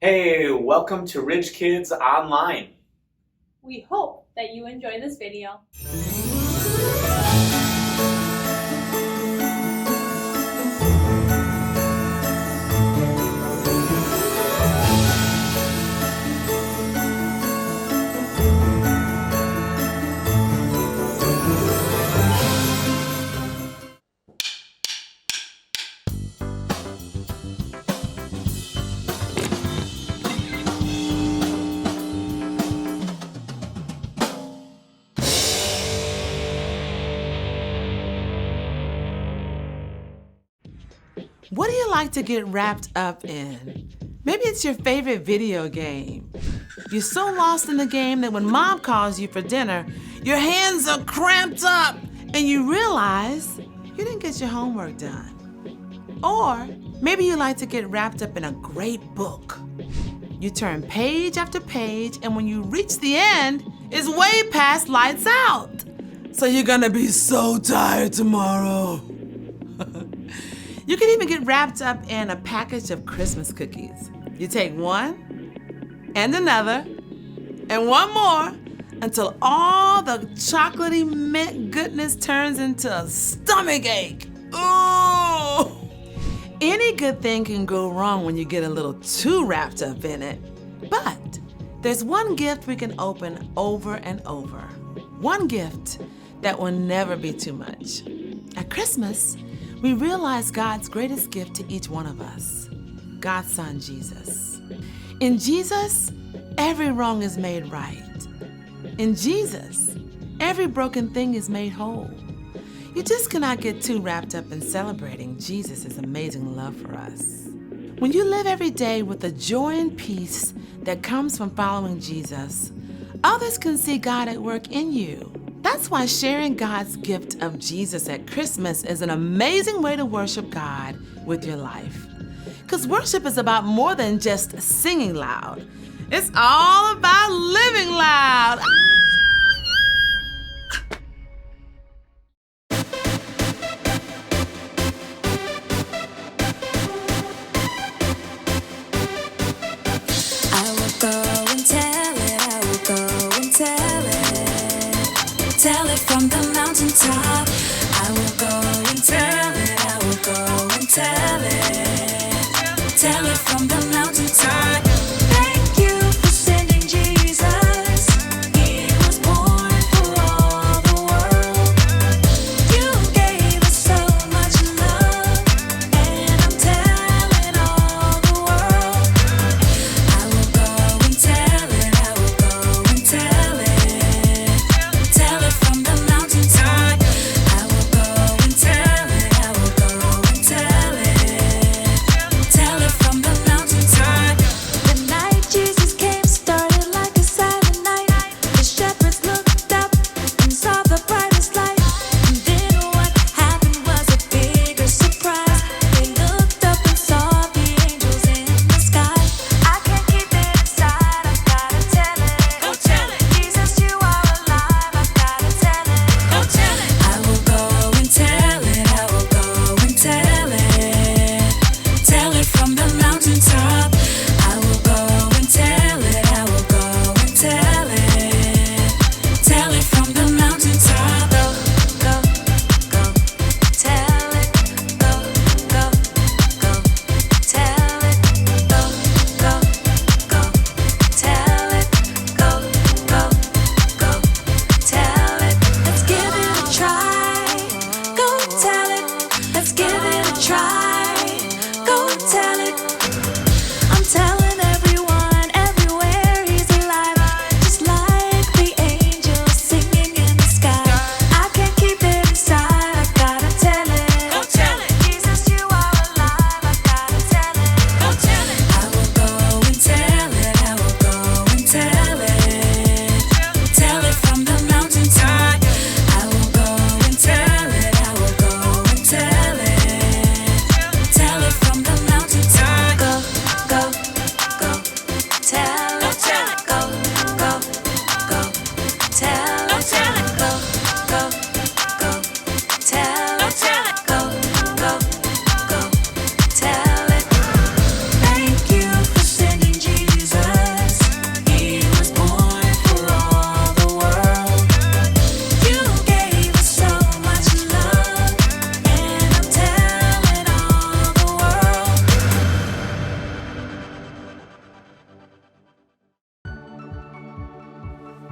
Hey, welcome to Rich Kids Online. We hope that you enjoy this video. What do you like to get wrapped up in? Maybe it's your favorite video game. You're so lost in the game that when mom calls you for dinner, your hands are cramped up and you realize you didn't get your homework done. Or maybe you like to get wrapped up in a great book. You turn page after page, and when you reach the end, it's way past lights out. So you're gonna be so tired tomorrow. You can even get wrapped up in a package of Christmas cookies. You take one, and another, and one more, until all the chocolatey mint goodness turns into a stomach ache. Ooh! Any good thing can go wrong when you get a little too wrapped up in it. But there's one gift we can open over and over. One gift that will never be too much. At Christmas, we realize God's greatest gift to each one of us, God's Son, Jesus. In Jesus, every wrong is made right. In Jesus, every broken thing is made whole. You just cannot get too wrapped up in celebrating Jesus' amazing love for us. When you live every day with the joy and peace that comes from following Jesus, others can see God at work in you. That's why sharing God's gift of Jesus at Christmas is an amazing way to worship God with your life. Because worship is about more than just singing loud. It's all about living loud. I will go and tell it, I will go and tell it. Tell it from the mountaintop. I will go and tell it, I will go and tell it. Tell it from the mountaintop. Thank you for sending Jesus. He was born for all the world. You gave us so much love, and I'm telling all the world. I will go and tell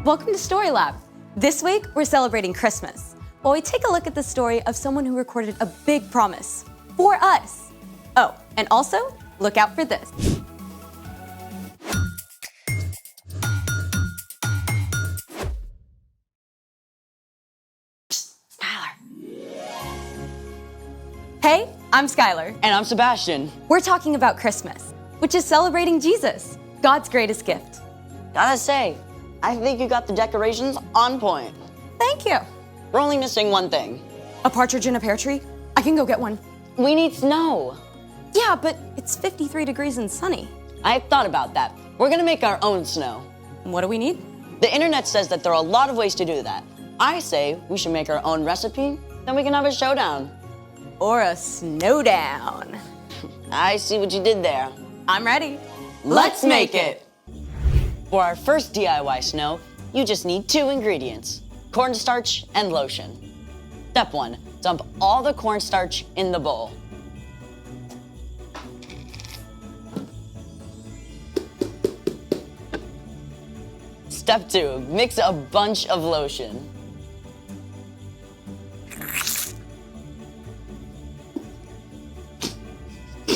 Welcome to Story Lab. This week, we're celebrating Christmas, while we take a look at the story of someone who recorded a big promise for us. Oh, and also, look out for this. Hey, I'm Skylar. And I'm Sebastian. We're talking about Christmas, which is celebrating Jesus, God's greatest gift. Gotta say, I think you got the decorations on point. Thank you. We're only missing one thing. A partridge in a pear tree? I can go get one. We need snow. Yeah, but it's 53 degrees and sunny. I've thought about that. We're gonna make our own snow. What do we need? The internet says that there are a lot of ways to do that. I say we should make our own recipe, then we can have a showdown. Or a snowdown. I see what you did there. I'm ready. Let's make it! For our first DIY snow, you just need 2 ingredients, cornstarch and lotion. Step 1, dump all the cornstarch in the bowl. Step 2, mix a bunch of lotion. I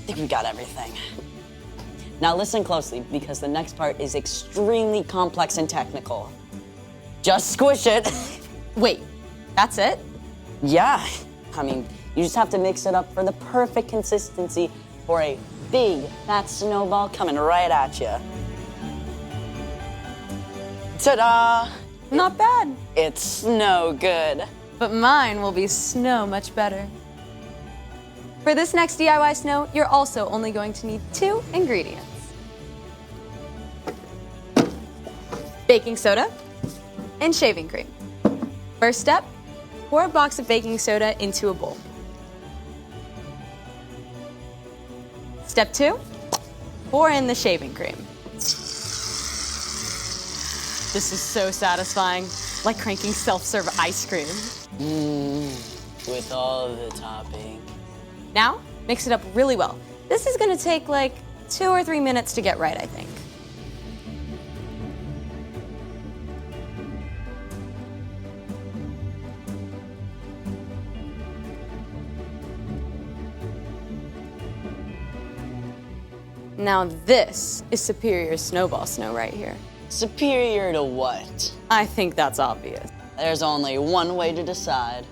think we got everything. Now listen closely, because the next part is extremely complex and technical. Just squish it. Wait, that's it? Yeah, I mean, you just have to mix it up for the perfect consistency for a big, fat snowball coming right at you. Ta-da! Not bad. It's snow good. But mine will be snow much better. For this next DIY snow, you're also only going to need 2 ingredients. Baking soda and shaving cream. First step, pour a box of baking soda into a bowl. Step 2, pour in the shaving cream. This is so satisfying, like cranking self-serve ice cream. With all the topping. Now, mix it up really well. This is gonna take like 2 or 3 minutes to get right, I think. Now this is superior snowball snow right here. Superior to what? I think that's obvious. There's only one way to decide.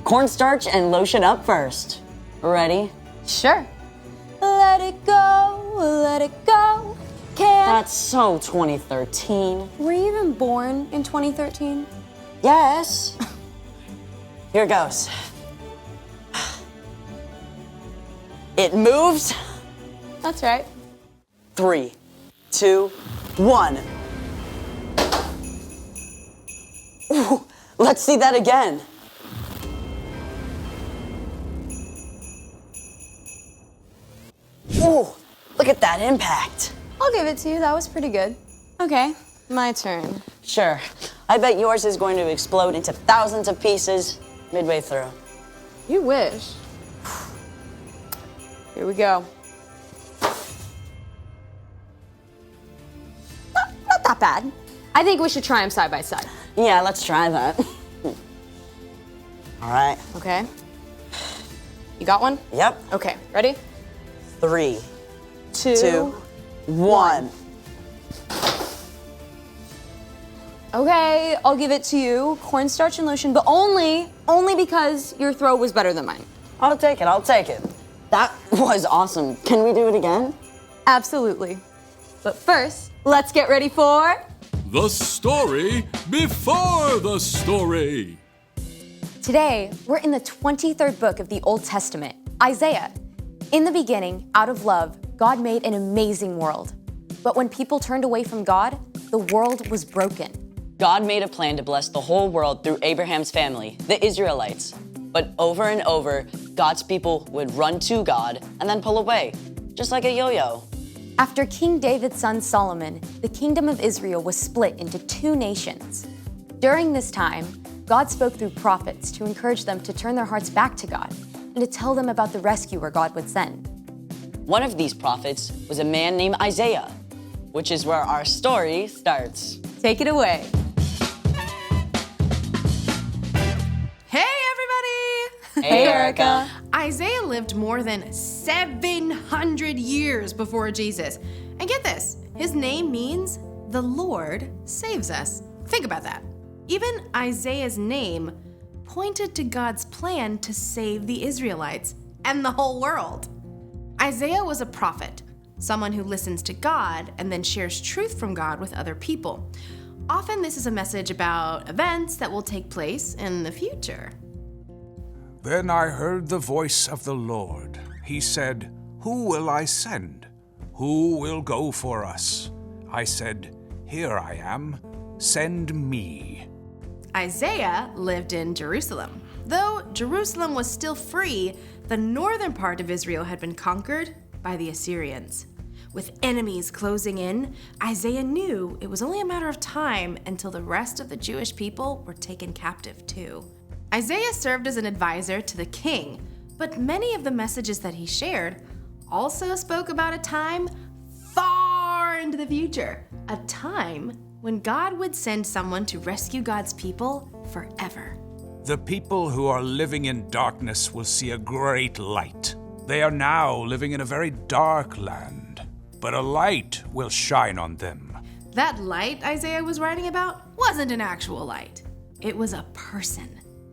Cornstarch and lotion up first. Ready? Sure. Let it go, let it go. Can't. That's so 2013. Were you even born in 2013? Yes. Here goes. It moves. That's right. 3, 2, 1. Ooh, let's see that again. Ooh, look at that impact. I'll give it to you, that was pretty good. Okay, my turn. Sure. I bet yours is going to explode into thousands of pieces midway through. You wish. Here we go. Not that bad. I think we should try them side by side. Yeah, let's try that. All right. Okay. You got one? Yep. Okay, ready? 3, 2, 2, 1. Okay, I'll give it to you. Cornstarch and lotion, but only because your throw was better than mine. I'll take it, I'll take it. That was awesome. Can we do it again? Absolutely. But first, let's get ready for... The story before the story. Today, we're in the 23rd book of the Old Testament, Isaiah. In the beginning, out of love, God made an amazing world. But when people turned away from God, the world was broken. God made a plan to bless the whole world through Abraham's family, the Israelites. But over and over, God's people would run to God and then pull away, just like a yo-yo. After King David's son Solomon, the kingdom of Israel was split into 2 nations. During this time, God spoke through prophets to encourage them to turn their hearts back to God and to tell them about the rescuer God would send. One of these prophets was a man named Isaiah, which is where our story starts. Take it away. Hey, everybody! Hey, Erica. Isaiah lived more than 700 years before Jesus. And get this, his name means the Lord saves us. Think about that. Even Isaiah's name pointed to God's plan to save the Israelites and the whole world. Isaiah was a prophet, someone who listens to God and then shares truth from God with other people. Often this is a message about events that will take place in the future. Then I heard the voice of the Lord. He said, "Who will I send? Who will go for us?" I said, "Here I am. Send me." Isaiah lived in Jerusalem. Though Jerusalem was still free, the northern part of Israel had been conquered by the Assyrians. With enemies closing in, Isaiah knew it was only a matter of time until the rest of the Jewish people were taken captive too. Isaiah served as an advisor to the king, but many of the messages that he shared also spoke about a time far into the future, a time when God would send someone to rescue God's people forever. The people who are living in darkness will see a great light. They are now living in a very dark land, but a light will shine on them. That light Isaiah was writing about wasn't an actual light. It was a person,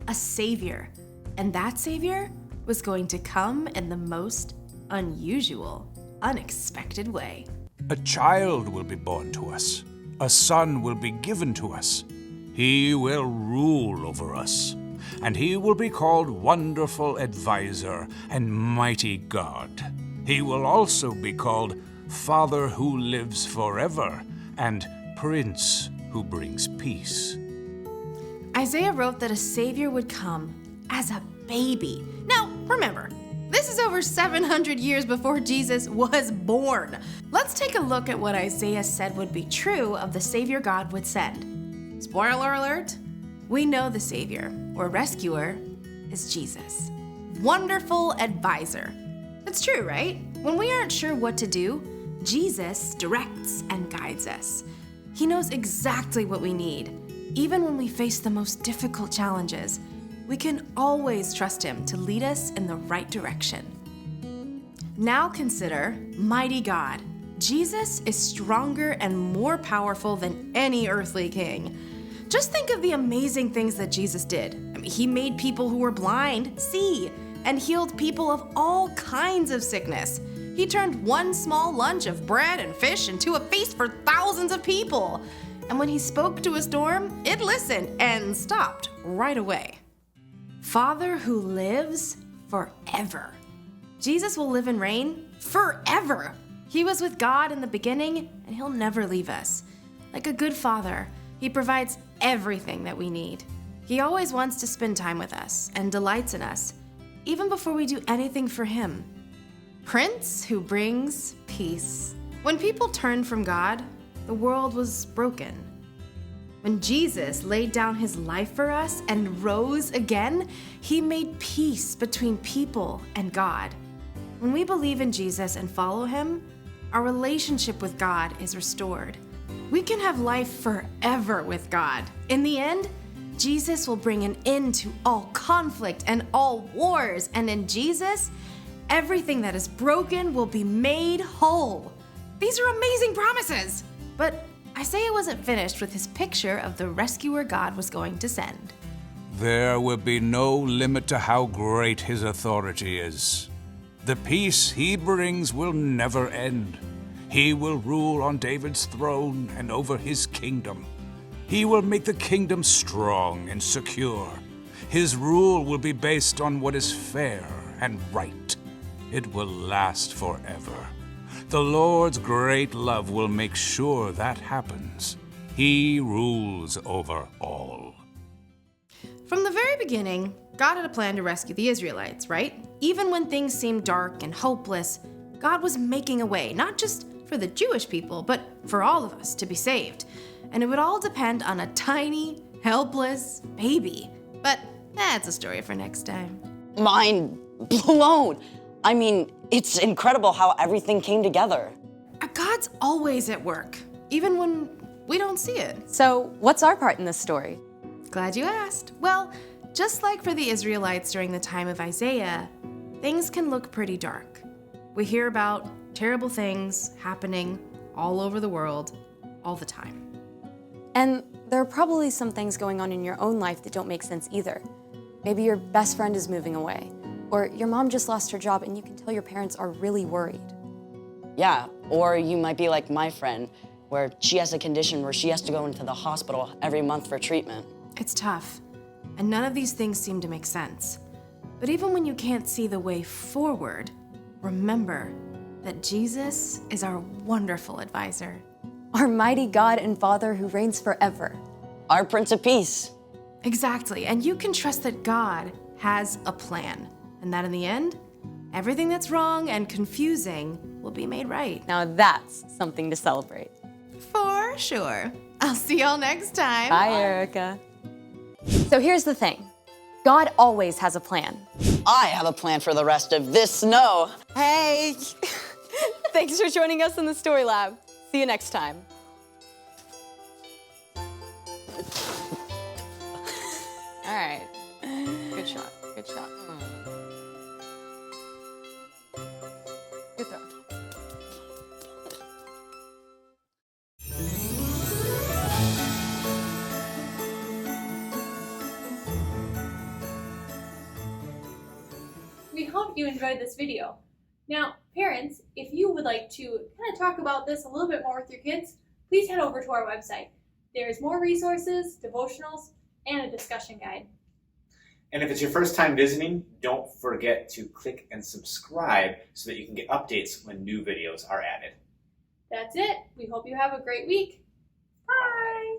a savior, and that savior was going to come in the most unusual, unexpected way. A child will be born to us. A son will be given to us. He will rule over us, and he will be called Wonderful Advisor and Mighty God. He will also be called Father who lives forever and Prince who brings peace. Isaiah wrote that a savior would come as a baby. Now, remember, this is over 700 years before Jesus was born. Let's take a look at what Isaiah said would be true of the savior God would send. Spoiler alert, we know the savior or rescuer is Jesus. Wonderful advisor. That's true, right? When we aren't sure what to do, Jesus directs and guides us. He knows exactly what we need. Even when we face the most difficult challenges, we can always trust him to lead us in the right direction. Now consider Mighty God. Jesus is stronger and more powerful than any earthly king. Just think of the amazing things that Jesus did. He made people who were blind see and healed people of all kinds of sickness. He turned one small lunch of bread and fish into a feast for thousands of people. And when he spoke to a storm, it listened and stopped right away. Father who lives forever. Jesus will live and reign forever. He was with God in the beginning, and he'll never leave us. Like a good father, he provides everything that we need. He always wants to spend time with us and delights in us, even before we do anything for him. Prince who brings peace. When people turned from God, the world was broken. When Jesus laid down his life for us and rose again, he made peace between people and God. When we believe in Jesus and follow him, our relationship with God is restored. We can have life forever with God. In the end, Jesus will bring an end to all conflict and all wars, and in Jesus, everything that is broken will be made whole. These are amazing promises! But Isaiah wasn't finished with his picture of the rescuer God was going to send. There will be no limit to how great his authority is. The peace he brings will never end. He will rule on David's throne and over his kingdom. He will make the kingdom strong and secure. His rule will be based on what is fair and right. It will last forever. The Lord's great love will make sure that happens. He rules over all. From the very beginning, God had a plan to rescue the Israelites, right? Even when things seemed dark and hopeless, God was making a way, not just for the Jewish people, but for all of us to be saved. And it would all depend on a tiny, helpless baby. But that's a story for next time. Mind blown. I mean, It's incredible how everything came together. God's always at work, even when we don't see it. So, what's our part in this story? Glad you asked. Well, just like for the Israelites during the time of Isaiah, things can look pretty dark. We hear about terrible things happening all over the world all the time. And there are probably some things going on in your own life that don't make sense either. Maybe your best friend is moving away, or your mom just lost her job and you can tell your parents are really worried. Yeah, or you might be like my friend, where she has a condition where she has to go into the hospital every month for treatment. It's tough, and none of these things seem to make sense. But even when you can't see the way forward, remember that Jesus is our wonderful advisor. Our mighty God and Father who reigns forever. Our Prince of Peace. Exactly, and you can trust that God has a plan, and that in the end, everything that's wrong and confusing will be made right. Now that's something to celebrate. For sure. I'll see y'all next time. Bye, Erica. So here's the thing. God always has a plan. I have a plan for the rest of this snow. Hey! Thanks for joining us in the Story Lab. See you next time. All right. Good shot. Good shot. Good throw. We hope you enjoyed this video. Now, parents, if you would like to kind of talk about this a little bit more with your kids, please head over to our website. There's more resources, devotionals, and a discussion guide. And if it's your first time visiting, don't forget to click and subscribe so that you can get updates when new videos are added. That's it. We hope you have a great week. Bye!